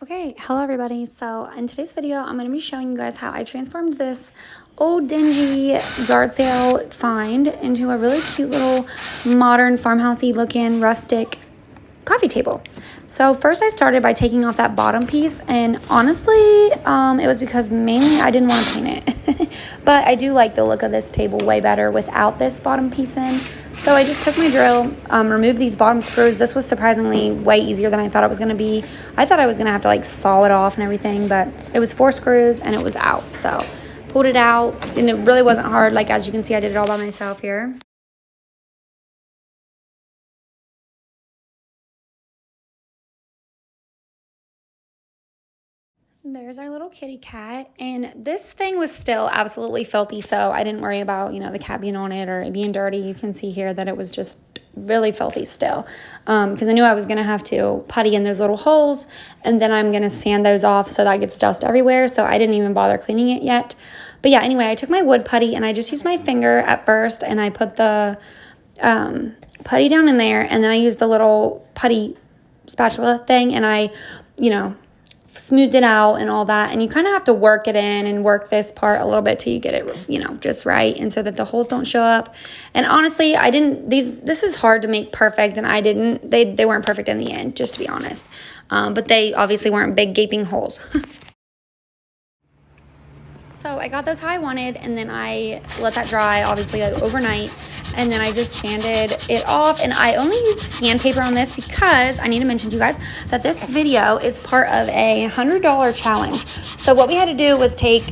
Okay, hello everybody. So in today's video, I'm going to be showing you guys how I transformed this old dingy yard sale find into a really cute little modern farmhousey looking rustic coffee table. So first I started by taking off that bottom piece, and honestly, it was because mainly I didn't want to paint it. But I do like the look of this table way better without this bottom piece in. So I just took my drill, removed these bottom screws. This was surprisingly way easier than I thought it was going to be. I thought I was going to have to like saw it off and everything, but it was 4 screws and it was out. So pulled it out, and it really wasn't hard. Like as you can see, I did it all by myself here. There's our little kitty cat, and this thing was still absolutely filthy, so I didn't worry about, the cat being on it or it being dirty. You can see here that it was just really filthy still, because I knew I was going to have to putty in those little holes, and then I'm going to sand those off so that gets dust everywhere, so I didn't even bother cleaning it yet. But yeah, anyway, I took my wood putty, and I just used my finger at first, and I put the putty down in there, and then I used the little putty spatula thing, and I, smoothed it out and all that. And you kind of have to work it in and work this part a little bit till you get it, just right, and so that the holes don't show up. And honestly, this is hard to make perfect, and they weren't perfect in the end, just to be honest. But they obviously weren't big gaping holes. So I got those how I wanted, and then I let that dry, obviously, overnight, and then I just sanded it off. And I only used sandpaper on this because I need to mention to you guys that this video is part of a $100 challenge. So what we had to do was take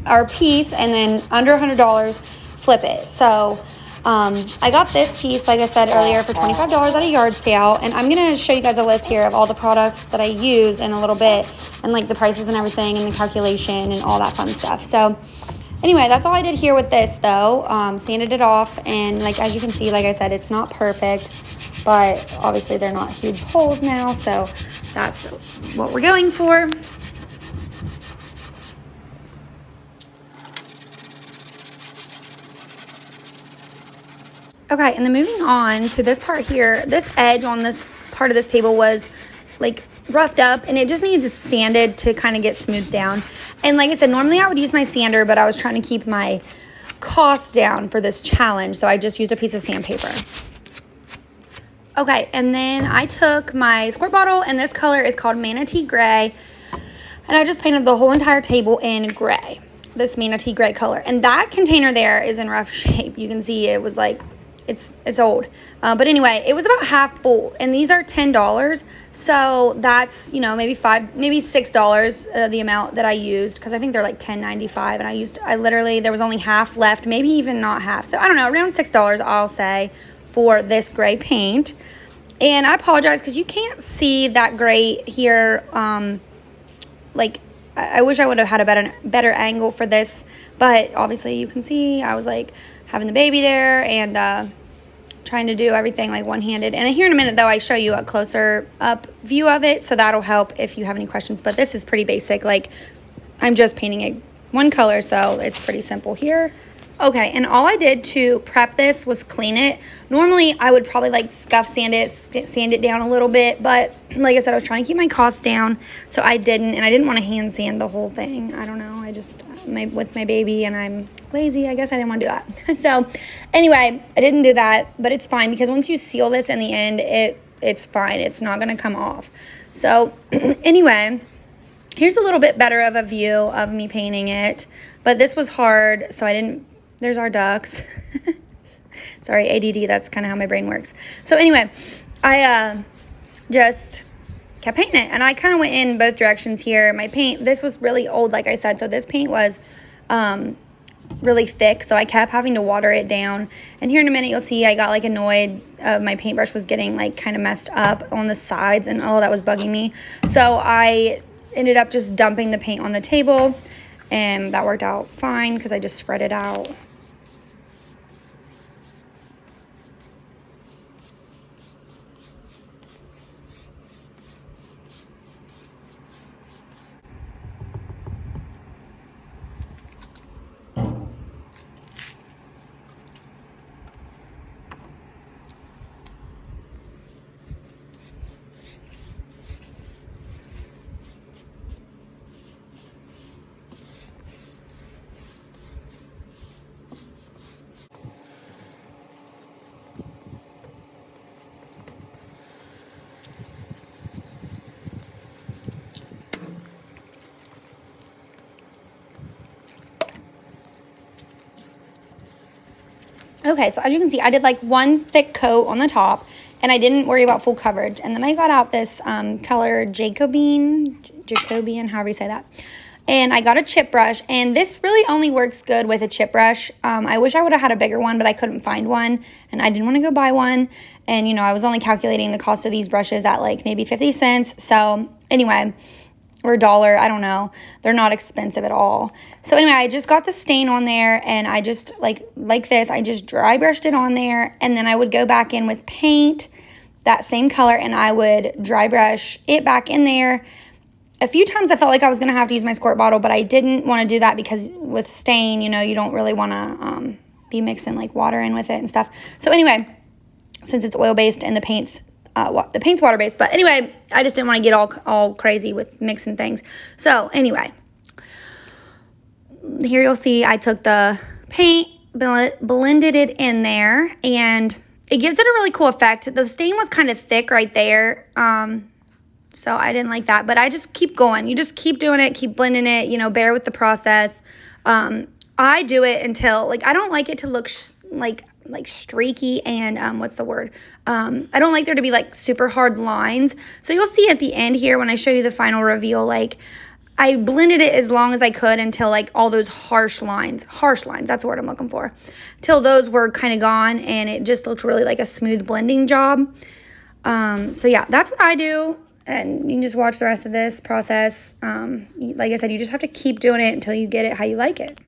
our piece and then under $100, flip it. So I got this piece, like I said earlier, for $25 at a yard sale, and I'm going to show you guys a list here of all the products that I use in a little bit, and like the prices and everything, and the calculation and all that fun stuff. So anyway, that's all I did here with this though. Sanded it off, and like as you can see, like I said, it's not perfect, but obviously they're not huge holes now, so that's what we're going for. Okay, and then moving on to this part here, this edge on this part of this table was like roughed up, and it just needed to sanded to kind of get smoothed down. And like I said, normally I would use my sander, but I was trying to keep my cost down for this challenge, so I just used a piece of sandpaper. Okay, and then I took my squirt bottle, and this color is called Manatee Gray, and I just painted the whole entire table in gray, this Manatee Gray color. And that container there is in rough shape. You can see it was like, it's old, but anyway, it was about half full, and these are $10, so that's maybe $6 the amount that I used, because I think they're like $10.95, and I literally, there was only half left, maybe even not half, so I don't know, around $6 I'll say for this gray paint. And I apologize because you can't see that gray here. Like I wish I would have had a better angle for this, but obviously you can see I was like having the baby there and trying to do everything like one-handed. And here in a minute though, I show you a closer up view of it, so that'll help if you have any questions. But this is pretty basic, like I'm just painting it one color, so it's pretty simple here. Okay, and all I did to prep this was clean it. Normally I would probably like sand it down a little bit, but like I said, I was trying to keep my costs down, so I didn't, and I didn't want to hand sand the whole thing. I don't know, I just, with my baby and I'm lazy, I guess I didn't want to do that. So anyway, I didn't do that, but it's fine because once you seal this in the end, it's fine. It's not going to come off. So anyway, here's a little bit better of a view of me painting it, but this was hard, so I didn't. There's our ducks. Sorry, ADD, that's kind of how my brain works. So anyway, I just kept painting it, and I kind of went in both directions here. My paint, this was really old, like I said, so this paint was really thick, so I kept having to water it down. And here in a minute, you'll see I got like annoyed. My paintbrush was getting like kind of messed up on the sides, and that was bugging me. So I ended up just dumping the paint on the table, and that worked out fine because I just spread it out. Okay, so as you can see, I did like one thick coat on the top, and I didn't worry about full coverage. And then I got out this color Jacobian, however you say that. And I got a chip brush, and this really only works good with a chip brush. I wish I would have had a bigger one, but I couldn't find one, and I didn't want to go buy one. And, you know, I was only calculating the cost of these brushes at like maybe 50 cents. So anyway, or $1, I don't know. They're not expensive at all. So anyway, I just got the stain on there, and I just, like this, I just dry brushed it on there, and then I would go back in with paint, that same color, and I would dry brush it back in there. A few times I felt like I was going to have to use my squirt bottle, but I didn't want to do that because with stain, you know, you don't really want to be mixing like water in with it and stuff. So anyway, since it's oil-based and the paint's water-based. But anyway, I just didn't want to get all crazy with mixing things. So anyway, here you'll see I took the paint, blended it in there, and it gives it a really cool effect. The stain was kind of thick right there. So I didn't like that, but I just keep going. You just keep doing it, keep blending it, you know, bear with the process. I do it until, like, I don't like it to look like streaky and, what's the word? I don't like there to be, like, super hard lines. So you'll see at the end here when I show you the final reveal, like, I blended it as long as I could until, like, all those harsh lines, that's the word I'm looking for, till those were kind of gone, and it just looks really like a smooth blending job. So yeah, that's what I do. And you can just watch the rest of this process. Like I said, you just have to keep doing it until you get it how you like it.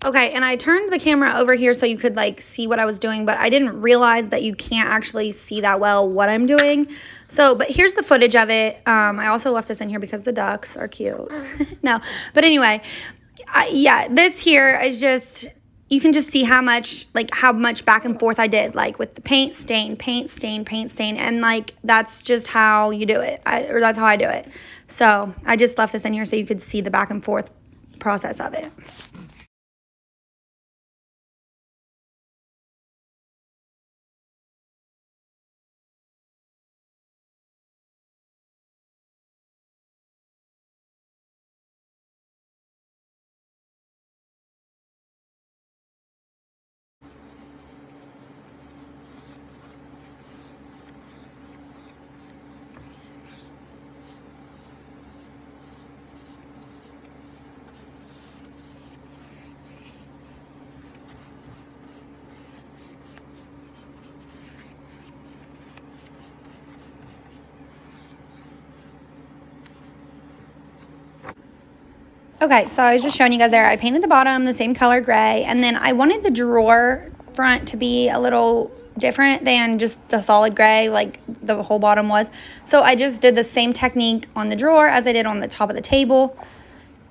Okay, and I turned the camera over here so you could like see what I was doing, but I didn't realize that you can't actually see that well what I'm doing. So, but here's the footage of it. I also left this in here because the ducks are cute. No, but anyway, yeah, this here is just... You can just see how much back and forth I did, like with the paint stain, and like that's just how you do it, or that's how I do it. So I just left this in here so you could see the back and forth process of it. Okay, so I was just showing you guys there. I painted the bottom the same color gray, and then I wanted the drawer front to be a little different than just the solid gray like the whole bottom was. So I just did the same technique on the drawer as I did on the top of the table,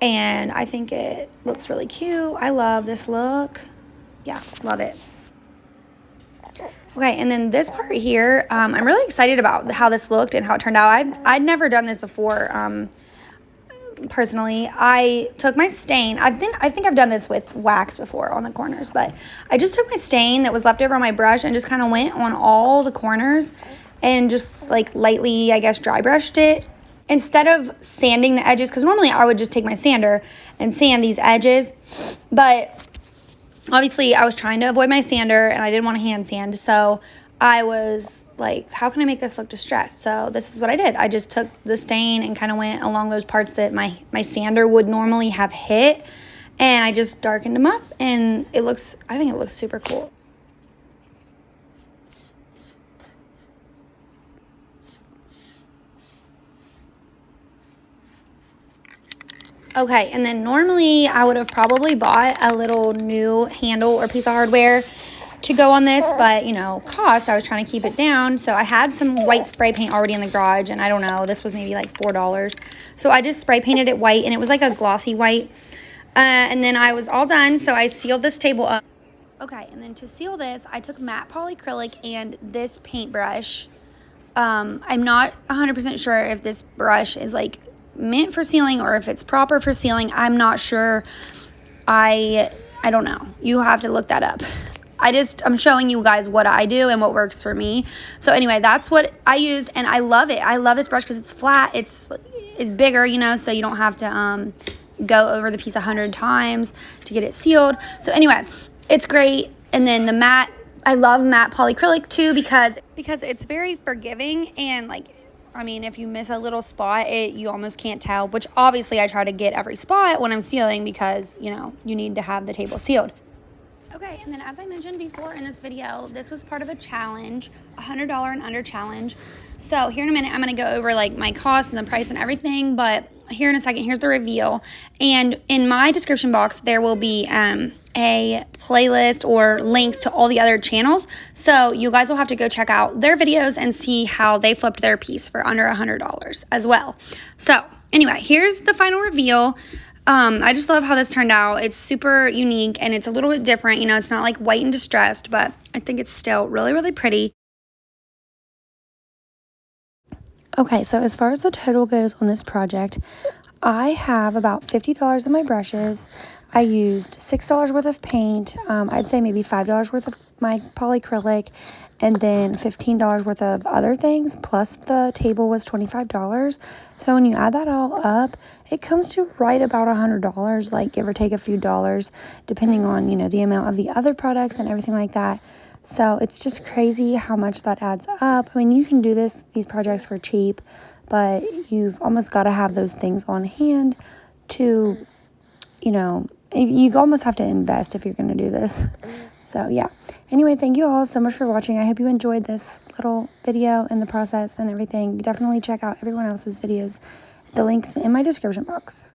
and I think it looks really cute. I love this look. Yeah, love it. Okay, and then this part here, I'm really excited about how this looked and how it turned out. I'd never done this before. Personally, I took my stain. I think I've done this with wax before on the corners, but I just took my stain that was left over on my brush and just kind of went on all the corners and just like lightly, I guess, dry brushed it instead of sanding the edges, because normally I would just take my sander and sand these edges, but obviously I was trying to avoid my sander and I didn't want to hand sand, so I was like, how can I make this look distressed? So this is what I did. I just took the stain and kind of went along those parts that my sander would normally have hit, and I just darkened them up, and I think it looks super cool. Okay, and then normally I would have probably bought a little new handle or piece of hardware to go on this, but you know, cost, I was trying to keep it down. So I had some white spray paint already in the garage, and I don't know, this was maybe like $4. So I just spray painted it white, and it was like a glossy white. And then I was all done, so I sealed this table up. Okay, and then to seal this, I took matte polyacrylic and this paintbrush. I'm not 100% sure if this brush is like meant for sealing or if it's proper for sealing. I'm not sure. I don't know. You have to look that up. I'm showing you guys what I do and what works for me. So anyway, that's what I used, and I love it. I love this brush because it's flat. It's bigger, you know, so you don't have to, go over the piece 100 times to get it sealed. So anyway, it's great. And then the matte, I love matte polyacrylic too because it's very forgiving, and like, I mean, if you miss a little spot, you almost can't tell, which obviously I try to get every spot when I'm sealing because, you know, you need to have the table sealed. Okay, and then as I mentioned before in this video, this was part of a challenge, a $100 and under challenge. So here in a minute, I'm going to go over like my cost and the price and everything, but here in a second, here's the reveal. And in my description box, there will be a playlist or links to all the other channels. So you guys will have to go check out their videos and see how they flipped their piece for under $100 as well. So anyway, here's the final reveal. I just love how this turned out. It's super unique and it's a little bit different. You know, it's not like white and distressed, but I think it's still really, really pretty. Okay, so as far as the total goes on this project, I have about $50 in my brushes. I used $6 worth of paint. I'd say maybe $5 worth of my polyacrylic, and then $15 worth of other things, plus the table was $25. So when you add that all up, it comes to right about $100, like give or take a few dollars, depending on, you know, the amount of the other products and everything like that. So it's just crazy how much that adds up. I mean, you can do these projects for cheap, but you've almost got to have those things on hand to, you know, you almost have to invest if you're going to do this. So yeah. Anyway, thank you all so much for watching. I hope you enjoyed this little video and the process and everything. Definitely check out everyone else's videos. The link's in my description box.